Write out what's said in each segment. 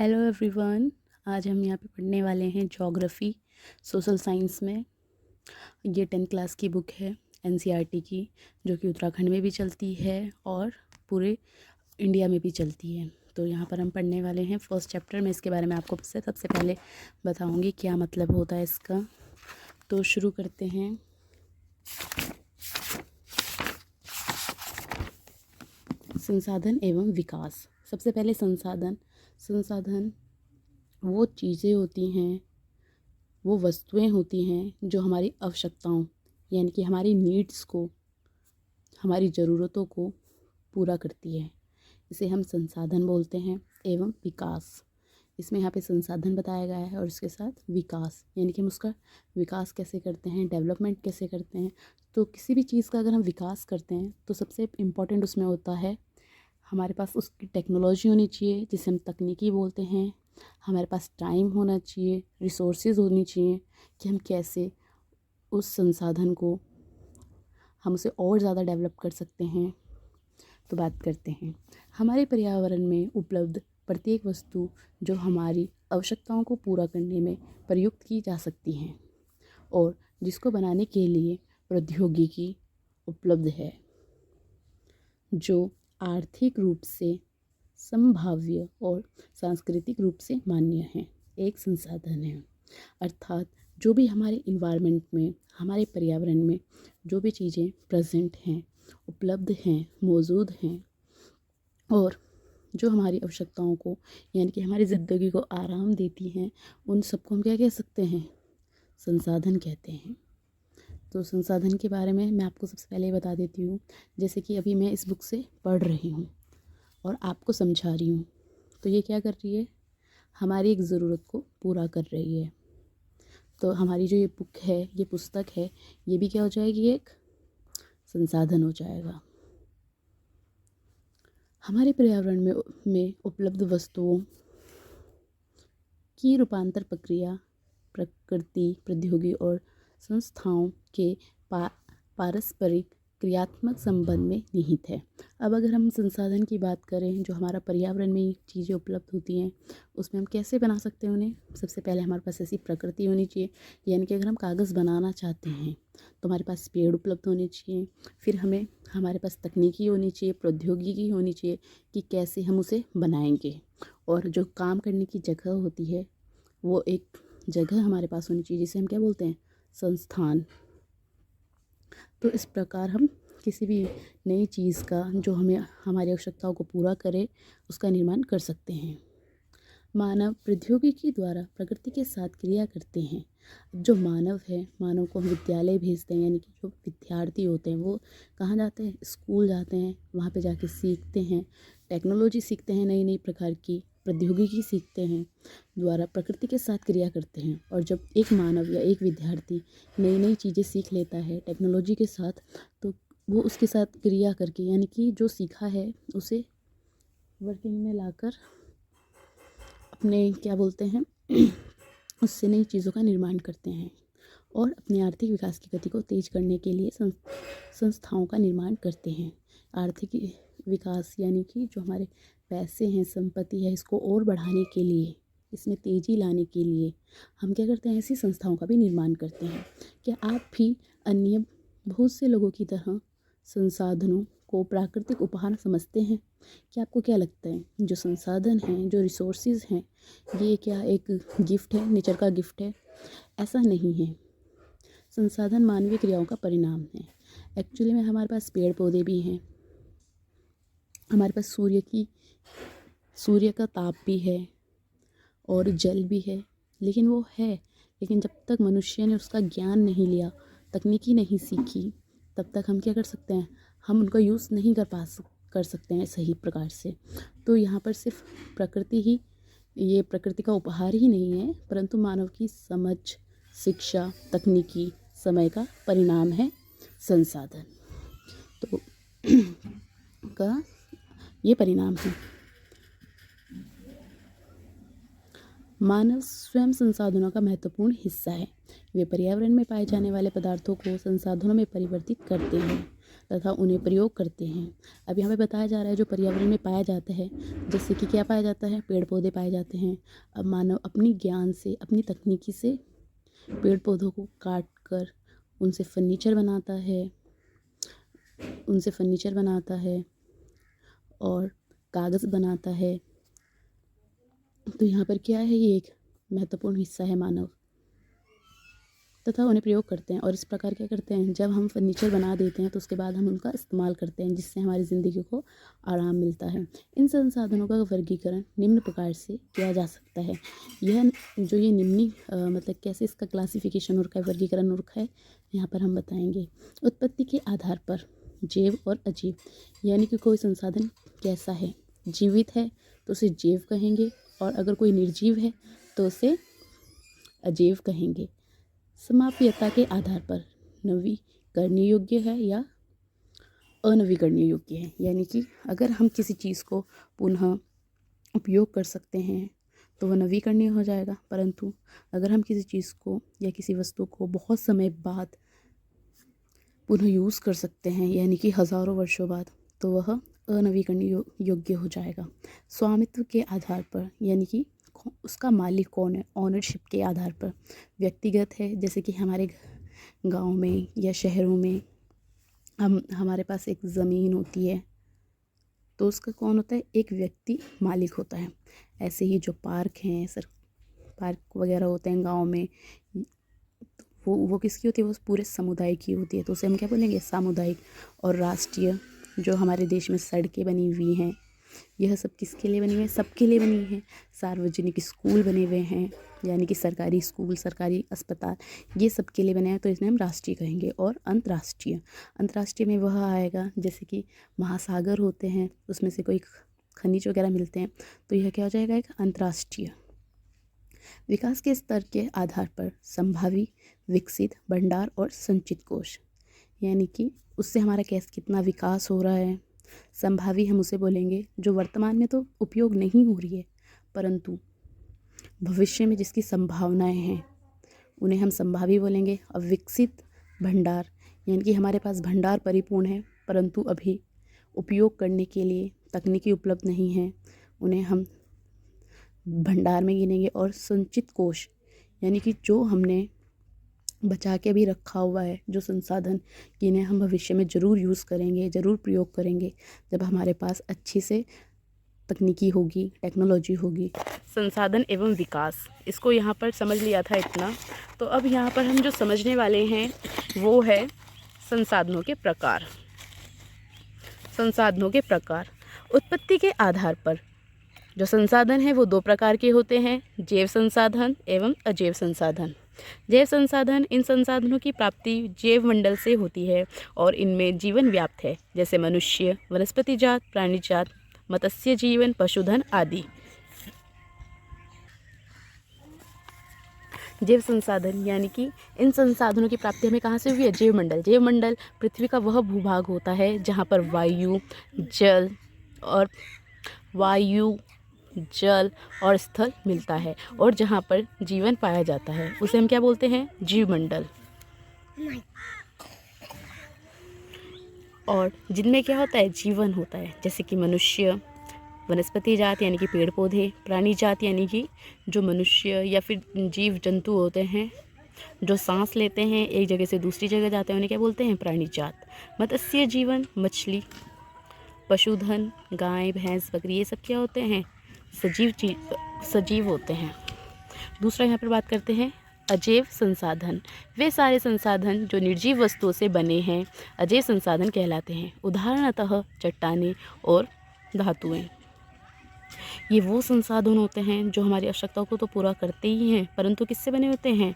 Hello everyone. आज हम यहाँ पे पढ़ने वाले हैं ज्योग्राफी सोशल साइंस में। ये 10th क्लास की बुक है एनसीईआरटी की, जो कि उत्तराखंड में भी चलती है और पूरे इंडिया में भी चलती है। तो यहाँ पर हम पढ़ने वाले हैं फर्स्ट चैप्टर में। इसके बारे में आपको सबसे पहले बताऊँगी क्या मतलब होता है इसका। तो शुरू करते हैं। संसाधन एवं विकास। सबसे पहले संसाधन वो चीज़ें होती हैं, वो वस्तुएं होती हैं जो हमारी आवश्यकताओं यानी कि हमारी नीड्स को, हमारी ज़रूरतों को पूरा करती है। इसे हम संसाधन बोलते हैं। एवं विकास, इसमें यहाँ पे संसाधन बताया गया है और इसके साथ विकास यानी कि हम उसका विकास कैसे करते हैं, डेवलपमेंट कैसे करते हैं। तो किसी भी चीज़ का अगर हम विकास करते हैं तो सबसे इम्पोर्टेंट उसमें होता है हमारे पास उसकी टेक्नोलॉजी होनी चाहिए, जिसे हम तकनीकी बोलते हैं। हमारे पास टाइम होना चाहिए, रिसोर्सेज होनी चाहिए कि हम कैसे उस संसाधन को हम उसे और ज़्यादा डेवलप कर सकते हैं। तो बात करते हैं हमारे पर्यावरण में उपलब्ध प्रत्येक वस्तु जो हमारी आवश्यकताओं को पूरा करने में प्रयुक्त की जा सकती हैं और जिसको बनाने के लिए प्रौद्योगिकी उपलब्ध है, जो आर्थिक रूप से संभाव्य और सांस्कृतिक रूप से मान्य है, एक संसाधन है। अर्थात जो भी हमारे इन्वायरमेंट में, हमारे पर्यावरण में जो भी चीज़ें प्रेजेंट हैं, उपलब्ध हैं, मौजूद हैं और जो हमारी आवश्यकताओं को यानी कि हमारी ज़िंदगी को आराम देती हैं, उन सबको हम क्या कह सकते हैं? संसाधन कहते हैं। तो संसाधन के बारे में मैं आपको सबसे पहले बता देती हूँ। जैसे कि अभी मैं इस बुक से पढ़ रही हूँ और आपको समझा रही हूँ, तो ये क्या कर रही है? हमारी एक ज़रूरत को पूरा कर रही है। तो हमारी जो ये बुक है, ये पुस्तक है, ये भी क्या हो जाएगी? एक संसाधन हो जाएगा। हमारे पर्यावरण में उपलब्ध वस्तुओं की रूपांतर प्रक्रिया प्रकृति, प्रौद्योगिकी और संस्थाओं के पारस्परिक क्रियात्मक संबंध में निहित है। अब अगर हम संसाधन की बात करें, जो हमारा पर्यावरण में चीज़ें उपलब्ध होती हैं, उसमें हम कैसे बना सकते हैं उन्हें? सबसे पहले हमारे पास ऐसी प्रकृति होनी चाहिए, यानी कि अगर हम कागज़ बनाना चाहते हैं तो हमारे पास पेड़ उपलब्ध होने चाहिए। फिर हमारे पास तकनीकी होनी चाहिए, प्रौद्योगिकी होनी चाहिए कि कैसे हम उसे बनाएंगे। और जो काम करने की जगह होती है, वो एक जगह हमारे पास होनी चाहिए, जिसे हम क्या बोलते हैं? संस्थान। तो इस प्रकार हम किसी भी नई चीज़ का जो हमें हमारी आवश्यकताओं को पूरा करे, उसका निर्माण कर सकते हैं। मानव प्रौद्योगिकी द्वारा प्रकृति के साथ क्रिया करते हैं। जो मानव है, मानव को हम विद्यालय भेजते हैं, यानी कि जो विद्यार्थी होते हैं वो कहाँ जाते हैं? स्कूल जाते हैं। वहाँ पे जाके सीखते हैं, टेक्नोलॉजी सीखते हैं, नई नई प्रकार की प्रौद्योगिकी सीखते हैं, द्वारा प्रकृति के साथ क्रिया करते हैं। और जब एक मानव या एक विद्यार्थी नई नई चीज़ें सीख लेता है टेक्नोलॉजी के साथ, तो वो उसके साथ क्रिया करके यानी कि जो सीखा है उसे वर्किंग में लाकर अपने क्या बोलते हैं उससे नई चीज़ों का निर्माण करते हैं और अपने आर्थिक विकास की गति को तेज करने के लिए संस्थाओं का निर्माण करते हैं। आर्थिक विकास यानी कि जो हमारे पैसे हैं, संपत्ति है, इसको और बढ़ाने के लिए, इसमें तेज़ी लाने के लिए हम क्या करते हैं? ऐसी संस्थाओं का भी निर्माण करते हैं। क्या आप भी अन्य बहुत से लोगों की तरह संसाधनों को प्राकृतिक उपहार समझते हैं? क्या आपको क्या लगता है, जो संसाधन हैं, जो रिसोर्सेज हैं, ये क्या एक गिफ्ट है, नेचर का गिफ्ट है? ऐसा नहीं है। संसाधन मानवीय क्रियाओं का परिणाम है। एक्चुअली में हमारे पास पेड़ पौधे भी हैं, हमारे पास सूर्य का ताप भी है और जल भी है, लेकिन वो है, लेकिन जब तक मनुष्य ने उसका ज्ञान नहीं लिया, तकनीकी नहीं सीखी, तब तक हम क्या कर सकते हैं? हम उनका यूज़ नहीं कर सकते हैं सही प्रकार से। तो यहाँ पर सिर्फ प्रकृति ही, ये प्रकृति का उपहार ही नहीं है, परंतु मानव की समझ, शिक्षा, तकनीकी समय का परिणाम है संसाधन। तो का ये परिणाम है। मानव स्वयं संसाधनों का महत्वपूर्ण हिस्सा है। वे पर्यावरण में पाए जाने वाले पदार्थों को संसाधनों में परिवर्तित करते हैं। तथा उन्हें प्रयोग करते हैं। अब यहाँ पे बताया जा रहा है जो पर्यावरण में पाया जाता है, जैसे कि क्या पाया जाता है, पेड़ पौधे पाए जाते हैं। अब मानव अपनी ज्ञान से, अपनी तकनीकी से पेड़ पौधों को काट कर उनसे फर्नीचर बनाता है और कागज़ बनाता है। तो यहाँ पर क्या है, ये एक महत्वपूर्ण हिस्सा है मानव, तथा उन्हें प्रयोग करते हैं। और इस प्रकार क्या करते हैं, जब हम फर्नीचर बना देते हैं तो उसके बाद हम उनका इस्तेमाल करते हैं, जिससे हमारी ज़िंदगी को आराम मिलता है। इन संसाधनों का वर्गीकरण निम्न प्रकार से किया जा सकता है। यह जो ये मतलब कैसे इसका क्लासिफिकेशन हो रखा है, वर्गीकरण हो रखा है, यहाँ पर हम बताएंगे। उत्पत्ति के आधार पर जैव और अजीव, यानी कि कोई संसाधन कैसा है, जीवित है तो उसे जैव कहेंगे, और अगर कोई निर्जीव है तो उसे अजैव कहेंगे। समाप्यता के आधार पर नवीकरणीय योग्य है या अनवीकरणीय योग्य है, यानी कि अगर हम किसी चीज़ को पुनः उपयोग कर सकते हैं तो वह नवीकरणीय हो जाएगा, परंतु अगर हम किसी चीज़ को या किसी वस्तु को बहुत समय बाद पुनः यूज़ कर सकते हैं, यानी कि हज़ारों वर्षों बाद, तो वह अनवीकरणीय योग्य हो जाएगा। स्वामित्व के आधार पर, यानी कि उसका मालिक कौन है, ऑनरशिप के आधार पर। व्यक्तिगत है, जैसे कि हमारे गांव में या शहरों में हमारे पास एक ज़मीन होती है तो उसका कौन होता है, एक व्यक्ति मालिक होता है। ऐसे ही जो पार्क वगैरह होते हैं गांव में, वो किसकी होती है, वो पूरे समुदाय की होती है, तो उसे हम क्या बोलेंगे, सामुदायिक। और राष्ट्रीय, जो हमारे देश में सड़कें बनी हुई हैं, यह सब किसके लिए बनी हुई है, सबके लिए बनी हुई है। सार्वजनिक स्कूल बने हुए हैं, यानी कि सरकारी स्कूल, सरकारी अस्पताल, ये सब के लिए बने हैं, तो इसमें हम राष्ट्रीय कहेंगे। और अंतर्राष्ट्रीय में वह आएगा, जैसे कि महासागर होते हैं, उसमें से कोई खनिज वगैरह मिलते हैं, तो यह क्या हो जाएगा, एक अंतर्राष्ट्रीय। विकास के स्तर के आधार पर संभावी, विकसित, भंडार और संचित कोश, यानी कि उससे हमारा कितना विकास हो रहा है। संभावी हम उसे बोलेंगे जो वर्तमान में तो उपयोग नहीं हो रही है, परंतु भविष्य में जिसकी संभावनाएं हैं, उन्हें हम संभावी बोलेंगे। और विकसित, भंडार, यानी कि हमारे पास भंडार परिपूर्ण है, परंतु अभी उपयोग करने के लिए तकनीकी उपलब्ध नहीं है, उन्हें हम भंडार में गिनेंगे। और संचित कोश, यानी कि जो हमने बचा के भी रखा हुआ है, जो संसाधन, जिन्हें हम भविष्य में ज़रूर यूज़ करेंगे, ज़रूर प्रयोग करेंगे, जब हमारे पास अच्छी से तकनीकी होगी, टेक्नोलॉजी होगी। संसाधन एवं विकास, इसको यहाँ पर समझ लिया था इतना। तो अब यहाँ पर हम जो समझने वाले हैं वो है संसाधनों के प्रकार। उत्पत्ति के आधार पर जो संसाधन है वो दो प्रकार के होते हैं, जैव संसाधन एवं अजैव संसाधन। जैव संसाधन, इन संसाधनों की प्राप्ति जैव मंडल से होती है और इनमें जीवन व्याप्त है, जैसे मनुष्य, वनस्पति जात, प्राणी जात, मत्स्य जीवन, पशुधन आदि। जैव संसाधन, यानी कि इन संसाधनों की प्राप्ति हमें कहाँ से हुई है, जैव मंडल। जैव मंडल पृथ्वी का वह भूभाग होता है जहाँ पर वायु, जल और स्थल मिलता है, और जहाँ पर जीवन पाया जाता है उसे हम क्या बोलते हैं, जीवमंडल। और जिनमें क्या होता है, जीवन होता है, जैसे कि मनुष्य, वनस्पति जात यानी कि पेड़ पौधे, प्राणी जात यानी कि जो मनुष्य या फिर जीव जंतु होते हैं जो सांस लेते हैं, एक जगह से दूसरी जगह जाते हैं, उन्हें क्या बोलते हैं, प्राणी जात। मत्स्य जीवन, मछली, पशुधन, गाय, भैंस, बकरी, ये सब क्या होते हैं, सजीव होते हैं। दूसरा यहाँ पर बात करते हैं अजैव संसाधन। वे सारे संसाधन जो निर्जीव वस्तुओं से बने हैं अजैव संसाधन कहलाते हैं। उदाहरणतः चट्टानें और धातुएं। ये वो संसाधन होते हैं जो हमारी आवश्यकताओं को तो पूरा करते ही हैं, परंतु किससे बने होते हैं,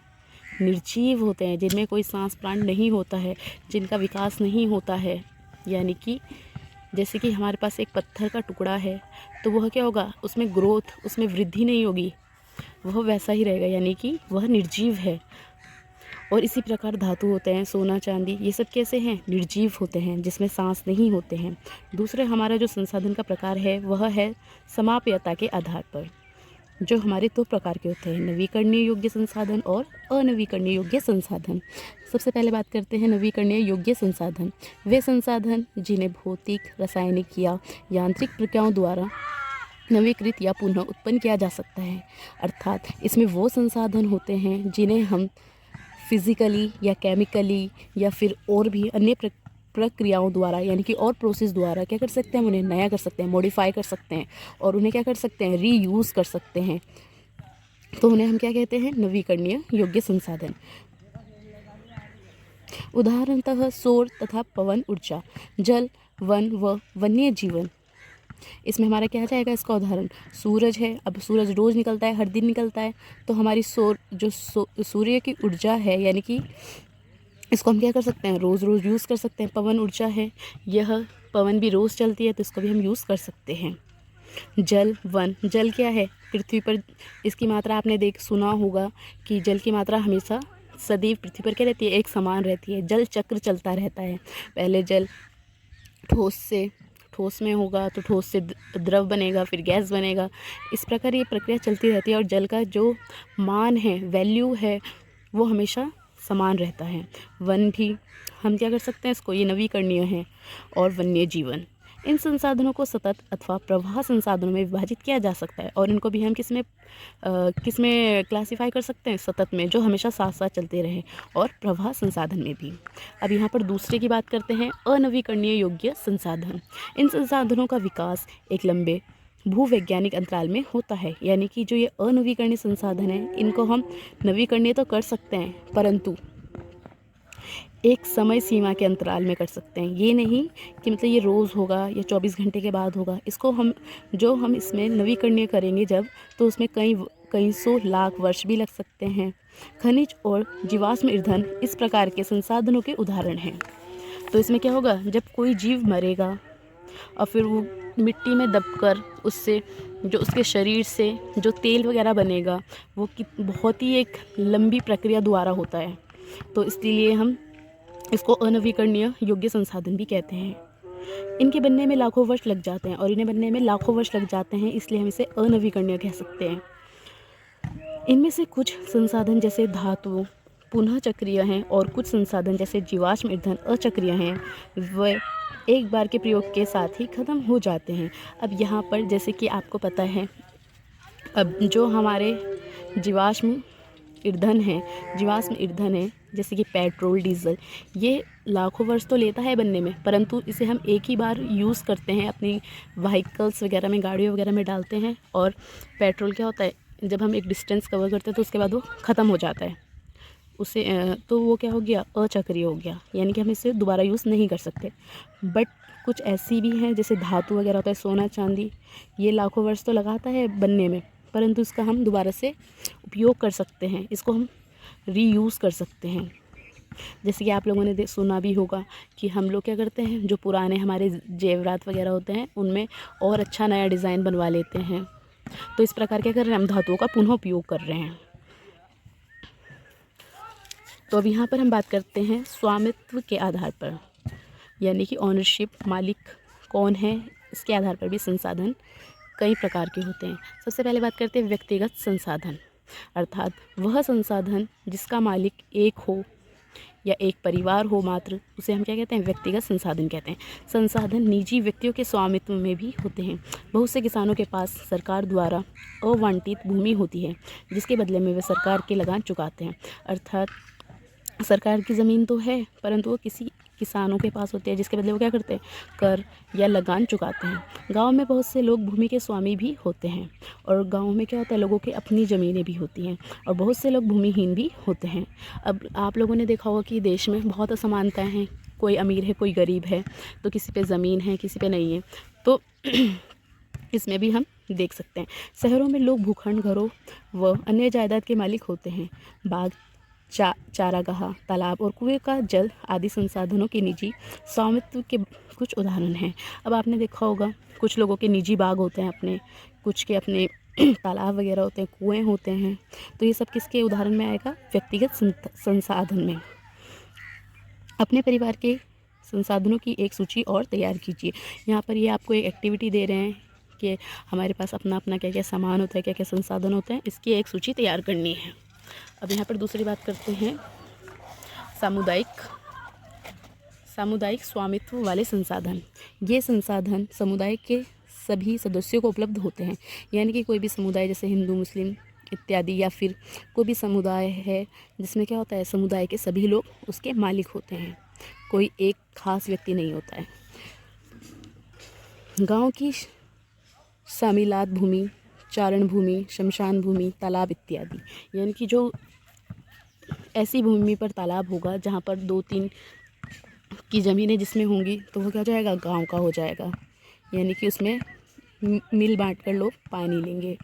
निर्जीव होते हैं, जिनमें कोई सांस प्राण नहीं होता है, जिनका विकास नहीं होता है। यानी कि जैसे कि हमारे पास एक पत्थर का टुकड़ा है तो वह क्या होगा, उसमें ग्रोथ, उसमें वृद्धि नहीं होगी, वह वैसा ही रहेगा, यानी कि वह निर्जीव है। और इसी प्रकार धातु होते हैं, सोना, चांदी, ये सब कैसे हैं, निर्जीव होते हैं, जिसमें सांस नहीं होते हैं। दूसरे हमारा जो संसाधन का प्रकार है वह है समाप्यता के आधार पर। जो हमारे दो प्रकार के होते हैं, नवीकरणीय योग्य संसाधन और अनवीकरणीय योग्य संसाधन। सबसे पहले बात करते हैं नवीकरणीय योग्य संसाधन। वे संसाधन जिन्हें भौतिक, रासायनिक या यांत्रिक प्रक्रियाओं द्वारा नवीकृत या पुनः उत्पन्न किया जा सकता है। अर्थात इसमें वो संसाधन होते हैं जिन्हें हम फिज़िकली या केमिकली या फिर और भी अन्य प्रक्रियाओं द्वारा, यानी कि और प्रोसेस द्वारा क्या कर सकते हैं, हम उन्हें नया कर सकते हैं, मॉडिफाई कर सकते हैं और उन्हें क्या कर सकते हैं, रीयूज़ कर सकते हैं। तो उन्हें हम क्या कहते हैं, नवीकरणीय योग्य संसाधन। उदाहरणतः सौर तथा पवन ऊर्जा, जल, वन व वन्य जीवन। इसमें हमारा क्या जाएगा, इसका उदाहरण सूरज है। अब सूरज रोज़ निकलता है, हर दिन निकलता है, तो हमारी सूर्य की ऊर्जा है, यानी कि इसको हम क्या कर सकते हैं, रोज़ रोज़ यूज़ कर सकते हैं। पवन ऊर्जा है, यह पवन भी रोज़ चलती है, तो इसको भी हम यूज़ कर सकते हैं। जल, वन, जल क्या है, पृथ्वी पर इसकी मात्रा आपने सुना होगा कि जल की मात्रा हमेशा सदैव पृथ्वी पर क्या रहती है, एक समान रहती है। जल चक्र चलता रहता है। पहले जल ठोस में होगा, तो ठोस से द्रव बनेगा, फिर गैस बनेगा। इस प्रकार ये प्रक्रिया चलती रहती है और जल का जो मान है, वैल्यू है, वो हमेशा समान रहता है। वन भी हम क्या कर सकते हैं, इसको, ये नवीकरणीय है। और वन्य जीवन, इन संसाधनों को सतत अथवा प्रवाह संसाधनों में विभाजित किया जा सकता है और इनको भी हम किस में क्लासिफाई कर सकते हैं, सतत में, जो हमेशा साथ साथ चलते रहे, और प्रवाह संसाधन में भी। अब यहाँ पर दूसरे की बात करते हैं, अनवीकरणीय योग्य संसाधन। इन संसाधनों का विकास एक लंबे भूवैज्ञानिक अंतराल में होता है, यानी कि जो ये अनवीकरणीय संसाधन है, इनको हम नवीकरणीय तो कर सकते हैं, परंतु एक समय सीमा के अंतराल में कर सकते हैं। ये नहीं कि मतलब ये रोज़ होगा या 24 घंटे के बाद होगा। इसको हम इसमें नवीकरणीय करेंगे जब, तो उसमें कई सौ लाख वर्ष भी लग सकते हैं। खनिज और जीवाश्म ईंधन इस प्रकार के संसाधनों के उदाहरण हैं। तो इसमें क्या होगा, जब कोई जीव मरेगा और फिर वो मिट्टी में दबकर उससे जो उसके शरीर से जो तेल वगैरह बनेगा, वो बहुत ही एक लंबी प्रक्रिया द्वारा होता है। तो इसलिए हम इसको अनवीकरणीय योग्य संसाधन भी कहते हैं। इनके बनने में लाखों वर्ष लग जाते हैं और इन्हें बनने में लाखों वर्ष लग जाते हैं, इसलिए हम इसे अनवीकरणीय कह सकते हैं। इनमें से कुछ संसाधन जैसे धातु पुनः चक्रीय हैं और कुछ संसाधन जैसे जीवाश्म ईंधन अचक्रीय हैं, वे एक बार के प्रयोग के साथ ही ख़त्म हो जाते हैं। अब यहाँ पर जैसे कि आपको पता है, अब जो हमारे जीवाश्म ईंधन है, जैसे कि पेट्रोल, डीजल, ये लाखों वर्ष तो लेता है बनने में, परंतु इसे हम एक ही बार यूज़ करते हैं, अपनी व्हीकल्स वगैरह में, गाड़ियों वगैरह में डालते हैं। और पेट्रोल क्या होता है, जब हम एक डिस्टेंस कवर करते हैं तो उसके बाद वो ख़त्म हो जाता है, उससे तो वो क्या हो गया, अचक्रीय हो गया, यानी कि हम इसे दोबारा यूज़ नहीं कर सकते। बट कुछ ऐसी भी हैं जैसे धातु वगैरह होता है, सोना चांदी, ये लाखों वर्ष तो लगाता है बनने में, परंतु इसका हम दोबारा से उपयोग कर सकते हैं, इसको हम रीयूज़ कर सकते हैं। जैसे कि आप लोगों ने सुना भी होगा कि हम लोग क्या करते हैं, जो पुराने हमारे जेवरात वगैरह होते हैं, उनमें और अच्छा नया डिज़ाइन बनवा लेते हैं। तो इस प्रकार क्या कर रहे हैं, हम धातुओं का पुनः उपयोग कर रहे हैं। तो अब यहाँ पर हम बात करते हैं स्वामित्व के आधार पर, यानी कि ऑनरशिप, मालिक कौन है, इसके आधार पर भी संसाधन कई प्रकार के होते हैं। सबसे पहले बात करते हैं व्यक्तिगत संसाधन, अर्थात वह संसाधन जिसका मालिक एक हो या एक परिवार हो मात्र, उसे हम क्या कहते हैं, व्यक्तिगत संसाधन कहते हैं। संसाधन निजी व्यक्तियों के स्वामित्व में भी होते हैं। बहुत से किसानों के पास सरकार द्वारा अवांटित भूमि होती है, जिसके बदले में वे सरकार के लगान चुकाते हैं। अर्थात सरकार की ज़मीन तो है, परंतु वो किसी किसानों के पास होती है, जिसके बदले वो क्या करते हैं, कर या लगान चुकाते हैं। गांव में बहुत से लोग भूमि के स्वामी भी होते हैं, और गांव में क्या होता है, लोगों के अपनी ज़मीनें भी होती हैं, और बहुत से लोग भूमिहीन भी होते हैं। अब आप लोगों ने देखा होगा कि देश में बहुत असमानताएँ हैं, कोई अमीर है, कोई गरीब है, तो किसी पे ज़मीन है, किसी पे नहीं है। तो इसमें भी हम देख सकते हैं। शहरों में लोग भूखंड, घरों व अन्य जायदाद के मालिक होते हैं। बाग, चारागाह, तालाब और कुएं का जल आदि संसाधनों के निजी स्वामित्व के कुछ उदाहरण हैं। अब आपने देखा होगा, कुछ लोगों के निजी बाग होते हैं अपने, कुछ के अपने तालाब वगैरह होते हैं, कुएं होते हैं। तो ये सब किसके उदाहरण में आएगा, व्यक्तिगत संसाधन में। अपने परिवार के संसाधनों की एक सूची और तैयार कीजिए। यहाँ पर ये आपको एक एक्टिविटी दे रहे हैं कि हमारे पास अपना अपना क्या क्या सामान होता है, क्या क्या संसाधन होते हैं, इसकी एक सूची तैयार करनी है। अब यहाँ पर दूसरी बात करते हैं सामुदायिक स्वामित्व वाले संसाधन। ये संसाधन समुदाय के सभी सदस्यों को उपलब्ध होते हैं, यानी कि कोई भी समुदाय जैसे हिंदू, मुस्लिम इत्यादि, या फिर कोई भी समुदाय है जिसमें क्या होता है, समुदाय के सभी लोग उसके मालिक होते हैं, कोई एक खास व्यक्ति नहीं होता है। गांव की शामिलात भूमि, चारण भूमि, शमशान भूमि, तालाब इत्यादि, यानी कि जो ऐसी भूमि पर तालाब होगा जहाँ पर 2-3 की ज़मीनें जिसमें होंगी तो वो क्या हो जाएगा, गांव का हो जाएगा, यानी कि उसमें मिल बांट कर लोग पानी लेंगे।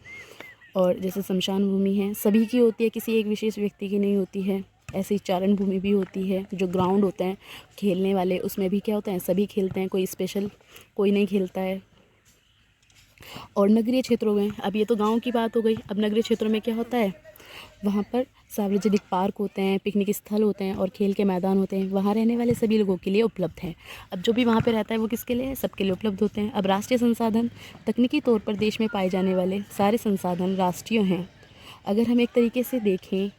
और जैसे शमशान भूमि है, सभी की होती है, किसी एक विशेष व्यक्ति की नहीं होती है। ऐसे ही चारण भूमि भी होती है, जो ग्राउंड होते हैं खेलने वाले, उसमें भी क्या होता है, सभी खेलते हैं, कोई स्पेशल कोई नहीं खेलता है। और नगरीय क्षेत्रों में, अब ये तो गांव की बात हो गई, अब नगरीय क्षेत्रों में क्या होता है, वहाँ पर सार्वजनिक पार्क होते हैं, पिकनिक स्थल होते हैं और खेल के मैदान होते हैं, वहाँ रहने वाले सभी लोगों के लिए उपलब्ध हैं। अब जो भी वहाँ पे रहता है वो किसके लिए है, सबके लिए उपलब्ध होते हैं। अब राष्ट्रीय संसाधन, तकनीकी तौर पर देश में पाए जाने वाले सारे संसाधन राष्ट्रीय हैं। अगर हम एक तरीके से देखें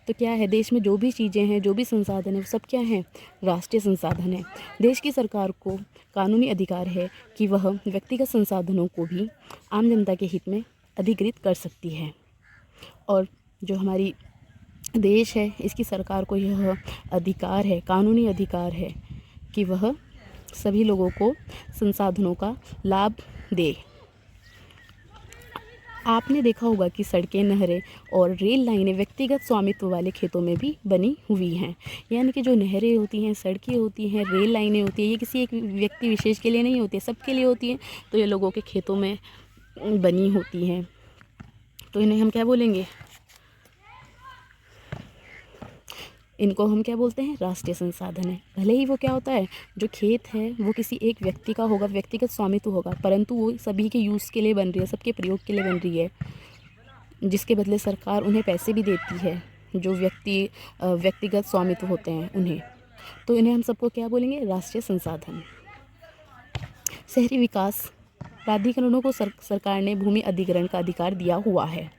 तो क्या है, देश में जो भी चीज़ें हैं, जो भी संसाधन है, वो सब क्या हैं, राष्ट्रीय संसाधन है। देश की सरकार को कानूनी अधिकार है कि वह व्यक्तिगत संसाधनों को भी आम जनता के हित में अधिकृत कर सकती है। और जो हमारी देश है, इसकी सरकार को यह अधिकार है, कानूनी अधिकार है कि वह सभी लोगों को संसाधनों का लाभ दे। आपने देखा होगा कि सड़कें, नहरें और रेल लाइनें व्यक्तिगत स्वामित्व वाले खेतों में भी बनी हुई हैं, यानी कि जो नहरें होती हैं, सड़कें होती हैं, रेल लाइनें होती हैं, ये किसी एक व्यक्ति विशेष के लिए नहीं होती है, सबके लिए होती हैं। तो ये लोगों के खेतों में बनी होती हैं, तो इन्हें हम क्या बोलेंगे, इनको हम क्या बोलते हैं, राष्ट्रीय संसाधन है। भले ही वो क्या होता है, जो खेत है वो किसी एक व्यक्ति का होगा, व्यक्तिगत स्वामित्व होगा, परंतु वो सभी के यूज़ के लिए बन रही है, सबके प्रयोग के लिए बन रही है, जिसके बदले सरकार उन्हें पैसे भी देती है, जो व्यक्तिगत स्वामित्व होते हैं उन्हें। तो इन्हें हम सबको क्या बोलेंगे, राष्ट्रीय संसाधन। शहरी विकास प्राधिकरणों को सरकार ने भूमि अधिग्रहण का अधिकार दिया हुआ है,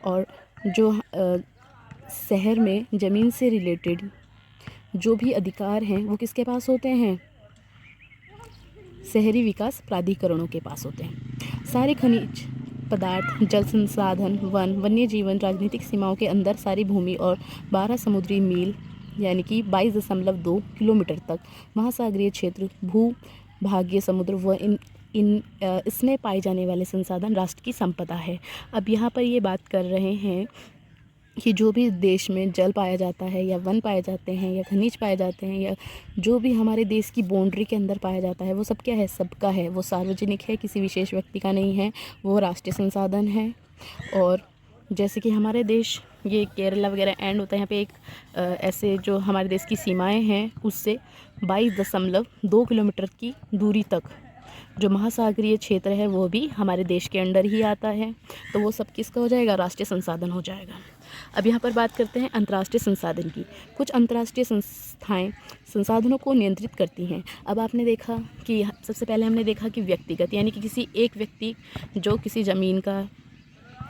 और जो शहर में ज़मीन से रिलेटेड जो भी अधिकार हैं वो किसके पास होते हैं, शहरी विकास प्राधिकरणों के पास होते हैं। सारे खनिज पदार्थ, जल संसाधन, वन्य जीवन, राजनीतिक सीमाओं के अंदर सारी भूमि और 12 समुद्री मील यानी कि 22.2 किलोमीटर तक महासागरीय क्षेत्र, भू भागीय समुद्र व इसमें पाए जाने वाले संसाधन राष्ट्र की संपदा है। अब यहाँ पर ये बात कर रहे हैं कि जो भी देश में जल पाया जाता है, या वन पाए जाते हैं, या खनिज पाए जाते हैं, या जो भी हमारे देश की बाउंड्री के अंदर पाया जाता है, वो सब क्या है, सबका है, वो सार्वजनिक है, किसी विशेष व्यक्ति का नहीं है, वो राष्ट्रीय संसाधन है। और जैसे कि हमारे देश, ये केरला वगैरह एंड होता है, यहाँ पे एक ऐसे जो हमारे देश की सीमाएं हैं, उससे 22.2 किलोमीटर की दूरी तक जो महासागरीय क्षेत्र है वो भी हमारे देश के अंडर ही आता है। तो वो सब किसका हो जाएगा, राष्ट्रीय संसाधन हो जाएगा। अब यहाँ पर बात करते हैं अंतर्राष्ट्रीय संसाधन की। कुछ अंतर्राष्ट्रीय संस्थाएं संसाधनों को नियंत्रित करती हैं। अब आपने देखा कि सबसे पहले हमने देखा कि व्यक्तिगत, यानी कि किसी एक व्यक्ति जो किसी ज़मीन का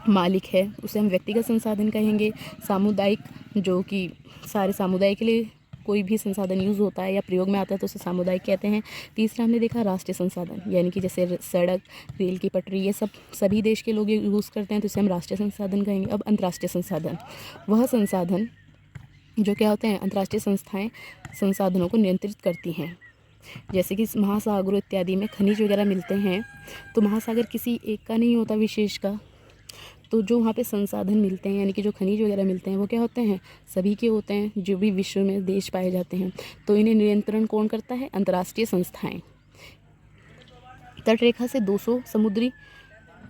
मालिक है उसे हम व्यक्तिगत संसाधन कहेंगे। सामुदायिक, जो कि सारे समुदाय के लिए कोई भी संसाधन यूज़ होता है या प्रयोग में आता है तो उसे सामुदायिक कहते हैं। तीसरा हमने देखा राष्ट्रीय संसाधन, यानी कि जैसे सड़क, रेल की पटरी, ये सब सभी देश के लोग यूज़ करते हैं तो इसे हम राष्ट्रीय संसाधन कहेंगे। अब अंतर्राष्ट्रीय संसाधन, वह संसाधन जो क्या होते हैं, अंतर्राष्ट्रीय संस्थाएं संसाधनों को नियंत्रित करती हैं। जैसे कि महासागरों इत्यादि में खनिज वगैरह मिलते हैं, तो महासागर किसी एक का नहीं होता विशेष का, तो जो वहाँ पे संसाधन मिलते हैं, यानी कि जो खनिज वगैरह मिलते हैं, वो क्या होते हैं, सभी के होते हैं, जो भी विश्व में देश पाए जाते हैं। तो इन्हें नियंत्रण कौन करता है, अंतर्राष्ट्रीय संस्थाएं। तट रेखा से 200 समुद्री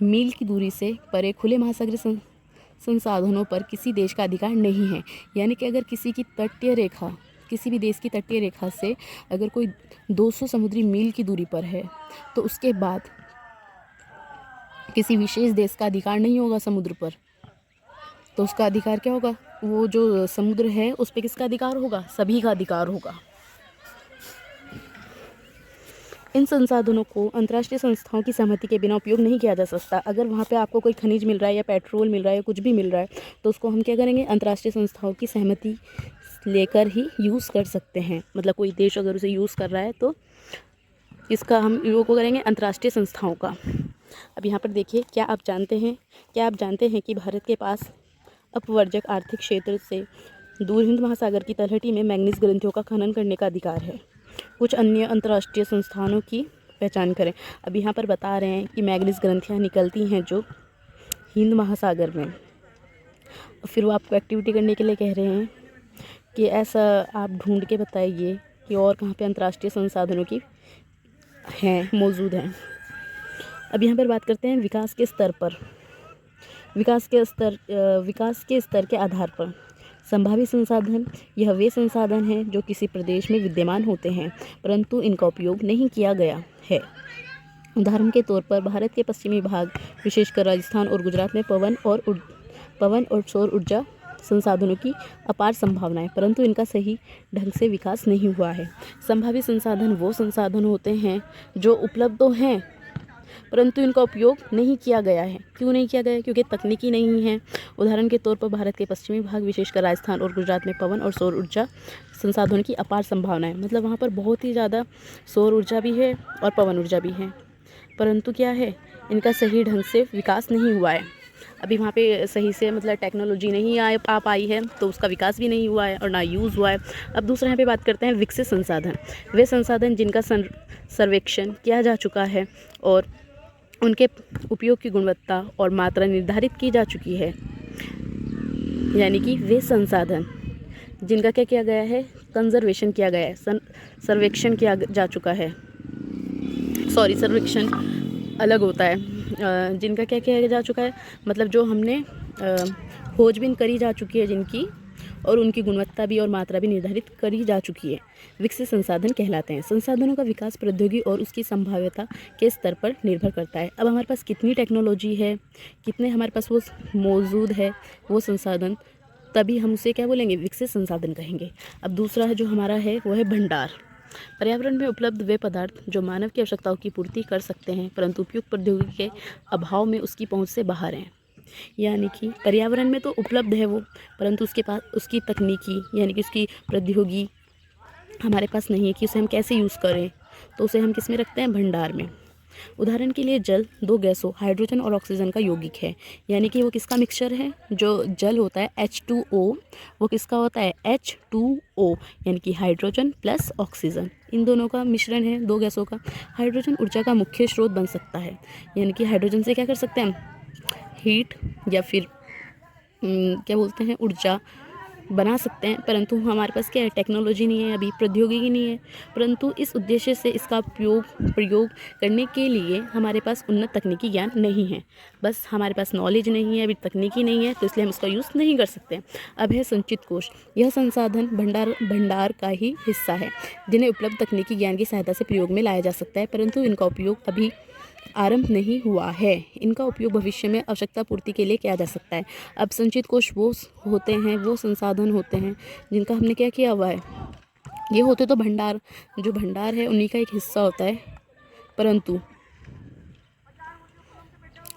मील की दूरी से परे खुले महासागरीय संसाधनों पर किसी देश का अधिकार नहीं है। यानी कि अगर किसी की तटीय रेखा, किसी भी देश की तटीय रेखा से अगर कोई 200 समुद्री मील की दूरी पर है, तो उसके बाद किसी विशेष देश का अधिकार नहीं होगा समुद्र पर। तो उसका अधिकार क्या होगा, वो जो समुद्र है उस पर किसका अधिकार होगा, सभी का अधिकार होगा। इन संसाधनों को अंतर्राष्ट्रीय संस्थाओं की सहमति के बिना उपयोग नहीं किया जा सकता। अगर वहाँ पे आपको कोई खनिज मिल रहा है या पेट्रोल मिल रहा है या कुछ भी मिल रहा है तो उसको हम क्या करेंगे, अंतर्राष्ट्रीय संस्थाओं की सहमति लेकर ही यूज़ कर सकते हैं। मतलब कोई देश अगर उसे यूज़ कर रहा है तो इसका हम उपयोग करेंगे अंतर्राष्ट्रीय संस्थाओं का। अब यहाँ पर देखिए, क्या आप जानते हैं कि भारत के पास अपवर्जक आर्थिक क्षेत्र से दूर हिंद महासागर की तलहटी में मैंगनीज ग्रंथियों का खनन करने का अधिकार है। कुछ अन्य अंतर्राष्ट्रीय संस्थानों की पहचान करें। अब यहाँ पर बता रहे हैं कि मैंगनीज ग्रंथियाँ निकलती हैं जो हिंद महासागर में, और फिर वो आपको एक्टिविटी करने के लिए कह रहे हैं कि ऐसा आप ढूंढ के बताइए कि और कहाँ पे अंतर्राष्ट्रीय संसाधनों की मौजूद हैं। अब यहाँ पर बात करते हैं विकास के स्तर के आधार पर संभावित संसाधन। यह वे संसाधन हैं जो किसी प्रदेश में विद्यमान होते हैं परंतु इनका उपयोग नहीं किया गया है। उदाहरण के तौर पर भारत के पश्चिमी भाग विशेषकर राजस्थान और गुजरात में पवन और सौर ऊर्जा संसाधनों की अपार संभावनाएं, परंतु इनका सही ढंग से विकास नहीं हुआ है। संभावित संसाधन वो संसाधन होते हैं जो उपलब्ध तो हैं परंतु इनका उपयोग नहीं किया गया है। क्यों नहीं किया गया है? क्योंकि तकनीकी नहीं है। उदाहरण के तौर पर भारत के पश्चिमी भाग विशेषकर राजस्थान और गुजरात में पवन और सौर ऊर्जा संसाधनों की अपार संभावनाएं, मतलब वहाँ पर बहुत ही ज़्यादा सौर ऊर्जा भी है और पवन ऊर्जा भी है, परंतु क्या है, इनका सही ढंग से विकास नहीं हुआ है। अभी वहाँ पे सही से मतलब टेक्नोलॉजी नहीं आ पाई है तो उसका विकास भी नहीं हुआ है और ना यूज़ हुआ है। अब दूसरा यहाँ पे बात करते हैं विकसित संसाधन। वे संसाधन जिनका सर्वेक्षण किया जा चुका है और उनके उपयोग की गुणवत्ता और मात्रा निर्धारित की जा चुकी है। यानी कि वे संसाधन जिनका क्या किया गया है, कंजर्वेशन किया गया है, सर्वेक्षण किया जा चुका है। सर्वेक्षण अलग होता है। जिनका क्या किया जा चुका है, मतलब जो हमने खोजबीन करी जा चुकी है जिनकी, और उनकी गुणवत्ता भी और मात्रा भी निर्धारित करी जा चुकी है, विकसित संसाधन कहलाते हैं। संसाधनों का विकास प्रौद्योगिकी और उसकी संभाव्यता के स्तर पर निर्भर करता है। अब हमारे पास कितनी टेक्नोलॉजी है, कितने हमारे पास वो मौजूद है वो संसाधन, तभी हम उसे क्या बोलेंगे, विकसित संसाधन कहेंगे। अब दूसरा है जो हमारा है वो है भंडार। पर्यावरण में उपलब्ध वे पदार्थ जो मानव की आवश्यकताओं की पूर्ति कर सकते हैं परंतु उपयुक्त प्रौद्योगिकी के अभाव में उसकी पहुंच से बाहर हैं। यानी कि पर्यावरण में तो उपलब्ध है वो, परंतु उसके पास उसकी तकनीकी यानी कि उसकी प्रौद्योगिकी हमारे पास नहीं है कि उसे हम कैसे यूज़ करें, तो उसे हम किस में रखते हैं, भंडार में। उदाहरण के लिए जल दो गैसों हाइड्रोजन और ऑक्सीजन का यौगिक है, यानी कि वो किसका मिक्सचर है, जो जल होता है H2O वो किसका होता है, H2O यानी कि हाइड्रोजन प्लस ऑक्सीजन, इन दोनों का मिश्रण है, दो गैसों का। हाइड्रोजन ऊर्जा का मुख्य स्रोत बन सकता है, यानी कि हाइड्रोजन से क्या कर सकते हैं हम, हीट या फिर क्या बोलते हैं, ऊर्जा बना सकते हैं, परंतु हमारे पास क्या है, टेक्नोलॉजी नहीं है, अभी प्रौद्योगिकी नहीं है। परंतु इस उद्देश्य से इसका प्रयोग करने के लिए हमारे पास उन्नत तकनीकी ज्ञान नहीं है, बस हमारे पास नॉलेज नहीं है, अभी तकनीकी नहीं है, तो इसलिए हम इसका यूज़ नहीं कर सकते। अब है संचित कोष। यह संसाधन भंडार का ही हिस्सा है जिन्हें उपलब्ध तकनीकी ज्ञान की सहायता से प्रयोग में लाया जा सकता है, परंतु इनका उपयोग अभी आरंभ नहीं हुआ है। इनका उपयोग भविष्य में आवश्यकता पूर्ति के लिए किया जा सकता है। अब संचित कोष वो होते हैं, वो संसाधन होते हैं जिनका हमने क्या किया हुआ है, ये होते तो भंडार, जो भंडार है उन्हीं का एक हिस्सा होता है, परंतु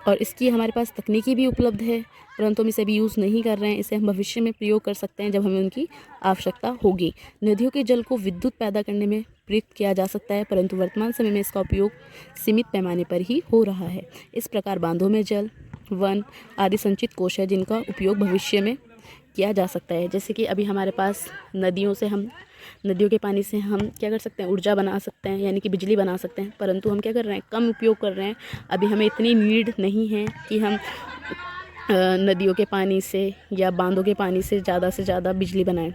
और इसकी हमारे पास तकनीकी भी उपलब्ध है, परंतु हम इसे अभी यूज़ नहीं कर रहे हैं। इसे हम भविष्य में प्रयोग कर सकते हैं जब हमें उनकी आवश्यकता होगी। नदियों के जल को विद्युत पैदा करने में प्रयुक्त किया जा सकता है, परंतु वर्तमान समय में इसका उपयोग सीमित पैमाने पर ही हो रहा है। इस प्रकार बांधों में जल, वन आदि संचित कोष है जिनका उपयोग भविष्य में किया जा सकता है। जैसे कि अभी हमारे पास नदियों के पानी से हम क्या कर सकते हैं, ऊर्जा बना सकते हैं, यानी कि बिजली बना सकते हैं, परंतु हम क्या कर रहे हैं, कम उपयोग कर रहे हैं। अभी हमें इतनी नीड नहीं है कि हम नदियों के पानी से या बांधों के पानी से ज़्यादा बिजली बनाएं,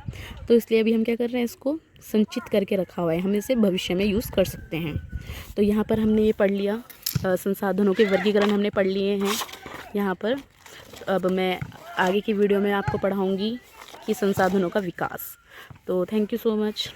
तो इसलिए अभी हम क्या कर रहे हैं, इसको संचित करके रखा हुआ है, हम इसे भविष्य में यूज़ कर सकते हैं। तो यहाँ पर हमने ये पढ़ लिया, संसाधनों के वर्गीकरण हमने पढ़ लिए हैं यहाँ पर। अब मैं आगे की वीडियो में आपको पढ़ाऊँगी कि संसाधनों का विकास। तो थैंक यू सो मच।